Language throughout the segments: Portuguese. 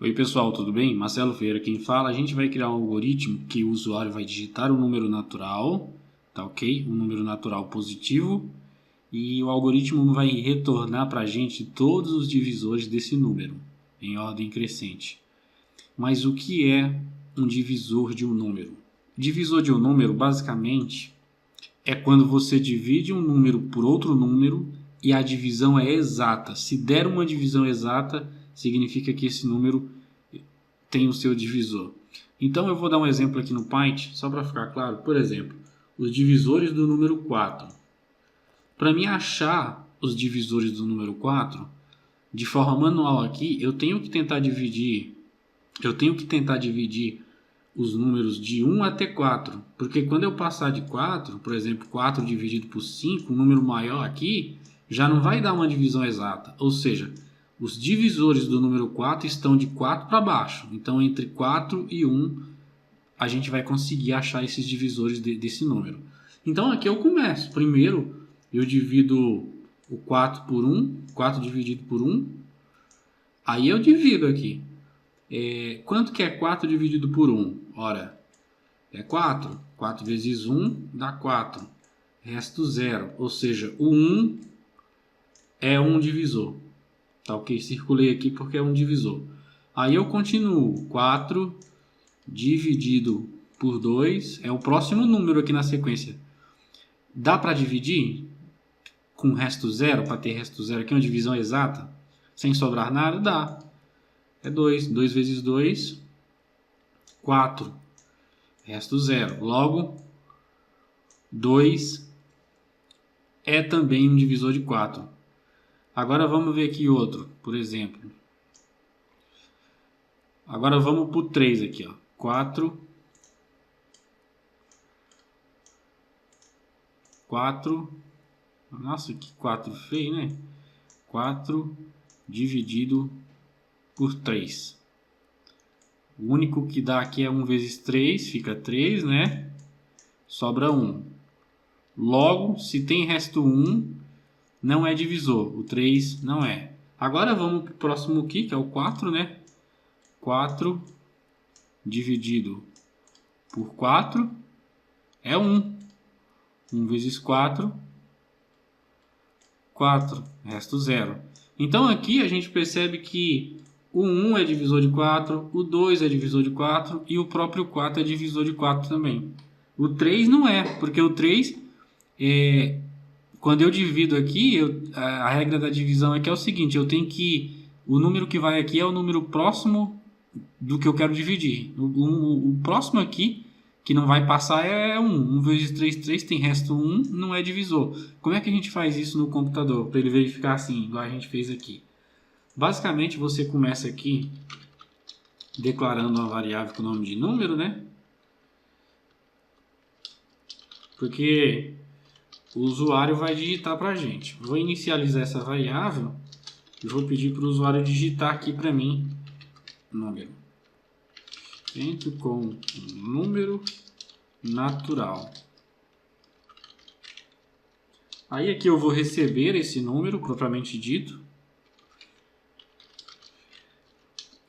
Oi pessoal, tudo bem? Marcelo Ferreira quem fala. A gente vai criar um algoritmo que o usuário vai digitar o número natural, tá ok? Um número natural positivo, e o algoritmo vai retornar para a gente todos os divisores desse número, em ordem crescente. Mas o que é um divisor de um número? Divisor de um número, basicamente, é quando você divide um número por outro número e a divisão é exata. Se der uma divisão exata, significa que esse número tem o seu divisor. Então eu vou dar um exemplo aqui no Python, só para ficar claro. Por exemplo, os divisores do número 4. Para mim achar os divisores do número 4, de forma manual aqui, eu tenho que tentar dividir os números de 1 até 4, porque quando eu passar de 4, por exemplo, 4 dividido por 5, um número maior aqui, já não vai dar uma divisão exata, ou seja, os divisores do número 4 estão de 4 para baixo, então entre 4 e 1 a gente vai conseguir achar esses divisores desse número. Então aqui eu começo, primeiro eu divido o 4 por 1, 4 dividido por 1, aí eu divido aqui. Quanto que é 4 dividido por 1? Ora, é 4. 4 vezes 1 dá 4. Resto 0. Ou seja, o 1 é um divisor. Tá ok? Circulei aqui porque é um divisor. Aí eu continuo. 4 dividido por 2 é o próximo número aqui na sequência. Dá para dividir com resto 0? Para ter resto 0 aqui, uma divisão exata? Sem sobrar nada? Dá. É 2. 2 vezes 2, 4. Resto 0. Logo, 2 é também um divisor de 4. Agora vamos ver aqui outro, por exemplo. Agora vamos para o 3 aqui, ó. 4. 4. Nossa, que 4 feio, né? 4 dividido por 3. O único que dá aqui é 1 vezes 3, fica 3, né? Sobra 1. Logo, se tem resto 1, não é divisor. O 3 não é. Agora vamos para o próximo aqui, que é o 4, né? 4 dividido por 4 é 1. 1 vezes 4, 4. Resto 0. Então aqui a gente percebe que o 1 é divisor de 4, o 2 é divisor de 4 e o próprio 4 é divisor de 4 também. O 3 não é, porque o 3, quando eu divido aqui, a regra da divisão aqui é o seguinte, eu tenho que, o número que vai aqui é o número próximo do que eu quero dividir. O próximo aqui, que não vai passar, é 1. 1 vezes 3, 3, tem resto 1, não é divisor. Como é que a gente faz isso no computador, para ele verificar assim, igual a gente fez aqui? Basicamente, você começa aqui declarando uma variável com o nome de número, né? Porque o usuário vai digitar para a gente. Vou inicializar essa variável e vou pedir para o usuário digitar aqui para mim número. Entro com um número natural. Aí aqui eu vou receber esse número propriamente dito.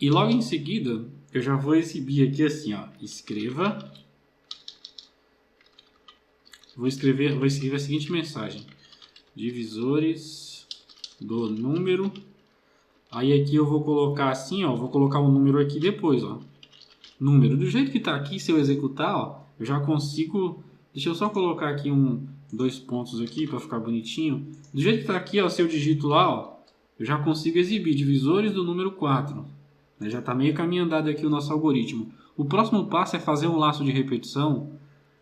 E logo em seguida, eu já vou exibir aqui assim, ó, escreva. Vou escrever a seguinte mensagem: divisores do número. Aí aqui eu vou colocar assim, ó, vou colocar um número aqui depois, ó. Número. Do jeito que está aqui, se eu executar, ó, eu já consigo. Deixa eu só colocar aqui dois pontos aqui para ficar bonitinho. Do jeito que está aqui, ó, se eu digito lá, ó, eu já consigo exibir divisores do número 4. Já está meio caminho andado aqui o nosso algoritmo. O próximo passo é fazer um laço de repetição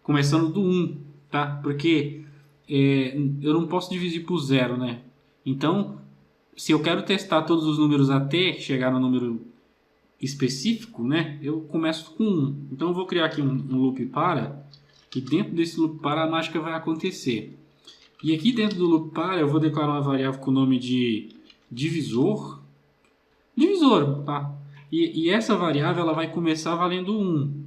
começando do 1, tá? Porque eu não posso dividir por 0, né? Então, se eu quero testar todos os números até chegar no número específico, né? Eu começo com 1. Então, eu vou criar aqui um loop para, e dentro desse loop para a mágica vai acontecer. E aqui dentro do loop para eu vou declarar uma variável com o nome de divisor, tá? E essa variável ela vai começar valendo 1,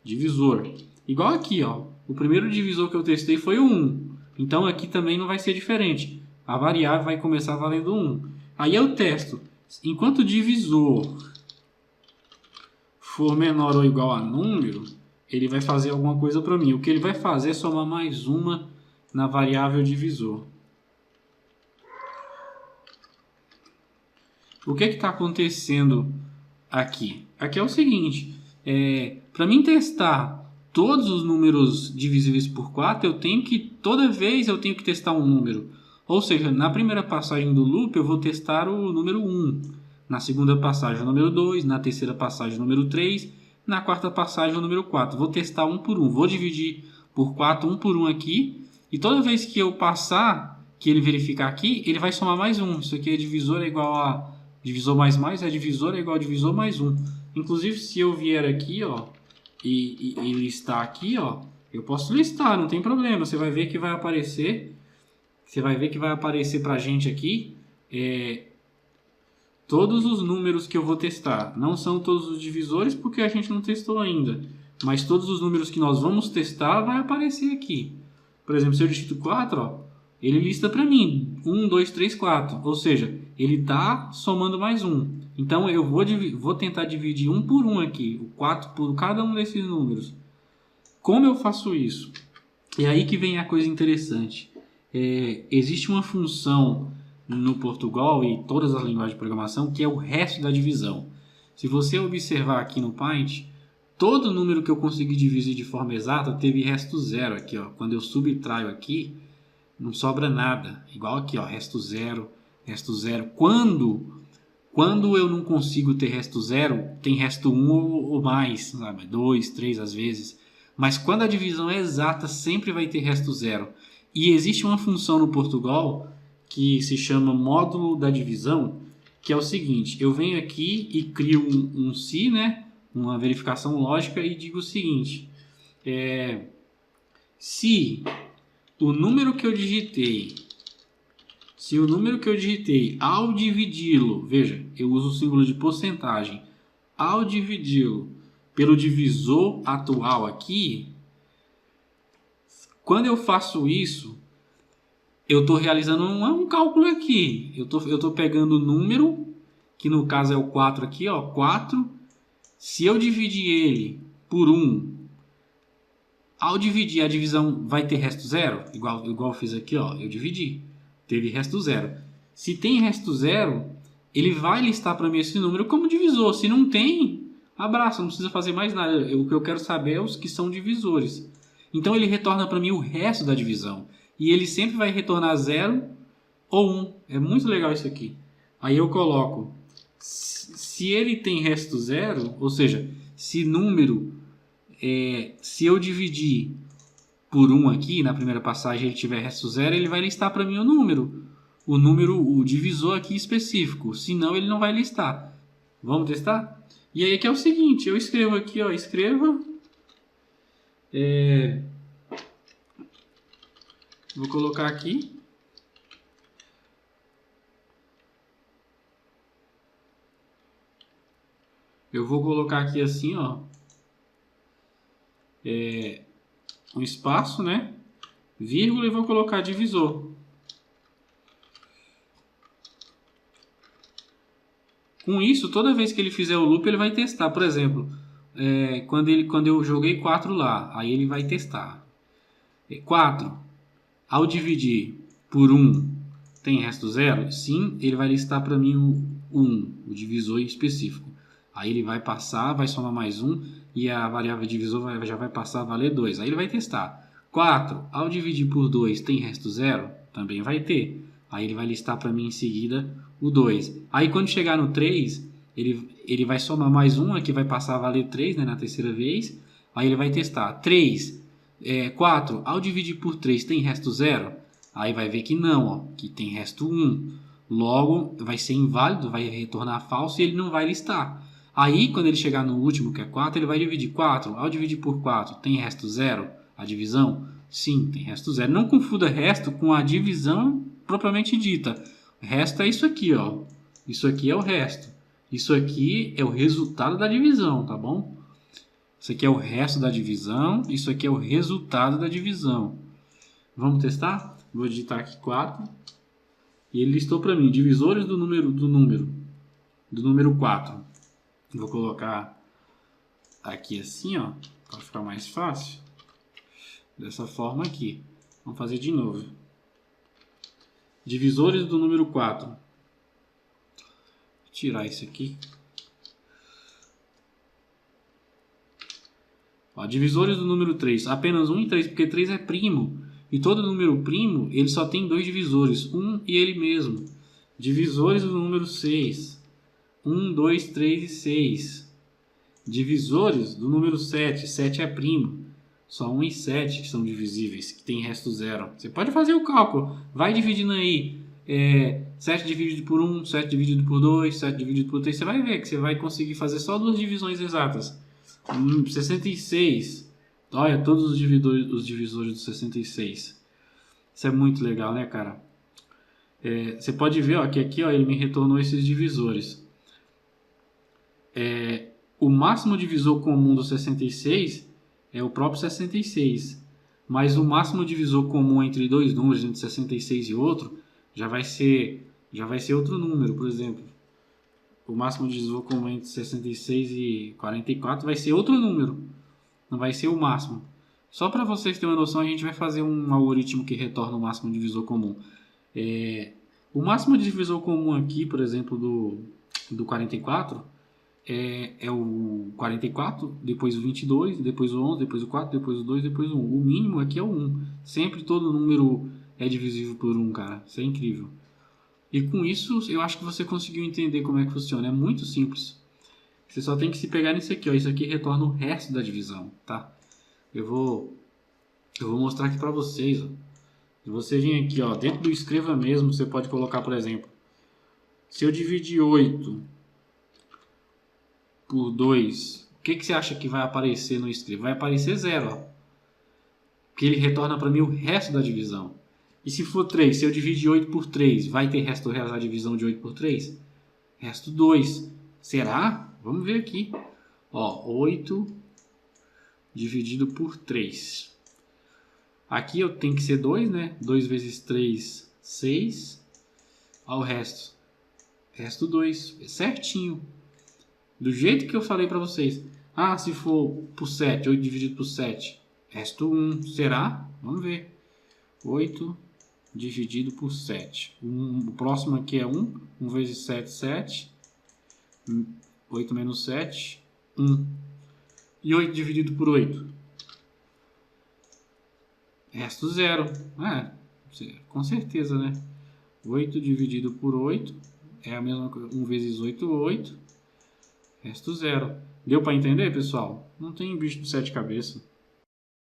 divisor. Igual aqui, ó. O primeiro divisor que eu testei foi o 1. Então aqui também não vai ser diferente. A variável vai começar valendo 1. Aí eu testo. Enquanto divisor for menor ou igual a número, ele vai fazer alguma coisa para mim. O que ele vai fazer é somar mais uma na variável divisor. O que está acontecendo aqui? Aqui é o seguinte, para mim testar todos os números divisíveis por 4, toda vez eu tenho que testar um número. Ou seja, na primeira passagem do loop eu vou testar o número 1, na segunda passagem o número 2, na terceira passagem o número 3, na quarta passagem o número 4. Vou testar um por um, vou dividir por 4 um por um aqui, e toda vez que eu passar, que ele verificar aqui, ele vai somar mais um. Isso aqui é divisor é igual a divisor mais divisor é igual a divisor mais 1. Inclusive, se eu vier aqui, ó, e listar aqui, ó, eu posso listar, não tem problema. Você vai ver que vai aparecer, para a gente aqui, todos os números que eu vou testar. Não são todos os divisores, porque a gente não testou ainda. Mas todos os números que nós vamos testar vai aparecer aqui. Por exemplo, se eu digito 4, ó, ele lista para mim 1, 2, 3, 4. Ou seja, ele está somando mais um. Então eu vou tentar dividir um por um aqui, o 4 por cada um desses números. Como eu faço isso? É aí que vem a coisa interessante. Existe uma função no Portugal e todas as linguagens de programação que é o resto da divisão. Se você observar aqui no Paint, todo número que eu consegui dividir de forma exata teve resto zero aqui, ó. Quando eu subtraio aqui, não sobra nada. Igual aqui, ó, resto zero, resto zero. Quando eu não consigo ter resto zero, tem resto 1 ou mais, sabe? 2, 3 às vezes. Mas quando a divisão é exata, sempre vai ter resto zero. E existe uma função no Portugal que se chama módulo da divisão, que é o seguinte: eu venho aqui e crio um se, né? Uma verificação lógica, e digo o seguinte: se o número que eu digitei, ao dividi-lo, veja, eu uso o símbolo de porcentagem, ao dividi-lo pelo divisor atual aqui, quando eu faço isso, eu estou realizando um cálculo aqui. Eu tô pegando o número, que no caso é o 4 aqui, ó, 4. Se eu dividir ele por 1, ao dividir a divisão vai ter resto zero? Igual eu fiz aqui, ó, eu dividi. Teve resto zero. Se tem resto zero, ele vai listar para mim esse número como divisor. Se não tem, abraço, não precisa fazer mais nada. O que eu quero saber é os que são divisores. Então ele retorna para mim o resto da divisão. E ele sempre vai retornar 0 ou 1. É muito legal isso aqui. Aí eu coloco, se ele tem resto 0, ou seja, se eu dividir por 1 aqui, na primeira passagem ele tiver resto 0, ele vai listar para mim o número, o divisor aqui específico. Senão ele não vai listar. Vamos testar? E aí que é o seguinte, eu escrevo aqui, ó, vou colocar aqui. Eu vou colocar aqui assim, ó. Um espaço, né? Vírgula, e vou colocar divisor. Com isso, toda vez que ele fizer o loop, ele vai testar. Por exemplo, quando eu joguei 4 lá, aí ele vai testar. 4. Ao dividir por 1, tem resto 0? Sim, ele vai listar para mim o 1, o divisor específico. Aí ele vai passar, vai somar mais 1, e a variável divisor já vai passar a valer 2. Aí ele vai testar. 4, ao dividir por 2, tem resto 0? Também vai ter. Aí ele vai listar para mim em seguida o 2. Aí quando chegar no 3, ele vai somar mais 1, aqui vai passar a valer 3, né, na terceira vez. Aí ele vai testar. 3, 4, ao dividir por 3, tem resto 0? Aí vai ver que não, ó, que tem resto 1. Logo, vai ser inválido, vai retornar falso e ele não vai listar. Aí, quando ele chegar no último, que é 4, ele vai dividir 4. Ao dividir por 4, tem resto 0? A divisão? Sim, tem resto 0. Não confunda resto com a divisão propriamente dita. Resto é isso aqui, ó. Isso aqui é o resto. Isso aqui é o resultado da divisão, tá bom? Isso aqui é o resto da divisão. Isso aqui é o resultado da divisão. Vamos testar? Vou digitar aqui 4. E ele listou para mim divisores do número 4. Vou colocar aqui assim, ó, para ficar mais fácil. Dessa forma aqui. Vamos fazer de novo. Divisores do número 4. Vou tirar isso aqui. Ó, divisores do número 3. Apenas 1 e 3, porque 3 é primo. E todo número primo, ele só tem dois divisores. 1 e ele mesmo. Divisores do número 6. 1, 2, 3 e 6. Divisores do número 7. 7 é primo. Só 1 e 7 que são divisíveis, que tem resto zero. Você pode fazer o cálculo. Vai dividindo aí. 7 dividido por 1, 7 dividido por 2, 7 dividido por 3. Você vai ver que você vai conseguir fazer só duas divisões exatas. 66. Olha, todos os divisores do 66. Isso é muito legal, né, cara? Você pode ver, ó, que aqui, ó, ele me retornou esses divisores. O máximo divisor comum do 66 é o próprio 66. Mas o máximo divisor comum entre dois números, entre 66 e outro, já vai ser outro número. Por exemplo, o máximo divisor comum entre 66 e 44 vai ser outro número. Não vai ser o máximo. Só para vocês terem uma noção, a gente vai fazer um algoritmo que retorna o máximo divisor comum. O máximo divisor comum aqui, por exemplo, do 44 é o 44, depois o 22, depois o 11, depois o 4, depois o 2, depois o 1. O mínimo aqui é o 1. Sempre todo número é divisível por 1, cara. Isso é incrível. E com isso, eu acho que você conseguiu entender como é que funciona. É muito simples. Você só tem que se pegar nisso aqui, ó. Isso aqui retorna o resto da divisão, tá? Eu vou mostrar aqui para vocês, ó. Se você vir aqui, ó, dentro do escreva mesmo, você pode colocar, por exemplo, se eu dividir 8 por 2, o que você acha que vai aparecer no escreva? Vai aparecer 0, ó. Porque ele retorna para mim o resto da divisão. E se for 3, se eu dividir 8 por 3, vai ter resto da divisão de 8 por 3? Resto 2. Será? Vamos ver aqui. Ó, 8 dividido por 3. Aqui eu tenho que ser 2, né? 2 vezes 3, 6. Ó, o resto. Resto 2. É certinho. Do jeito que eu falei para vocês. Ah, se for por 7, 8 dividido por 7. Resto 1. Será? Vamos ver. 8 dividido por 7. O próximo aqui é 1. 1 vezes 7, 7. 8 menos 7, 1. E 8 dividido por 8? Resto 0. Com certeza, né? 8 dividido por 8 é a mesma coisa. 1 vezes 8, 8. Resto 0. Deu para entender, pessoal? Não tem bicho de 7 cabeças.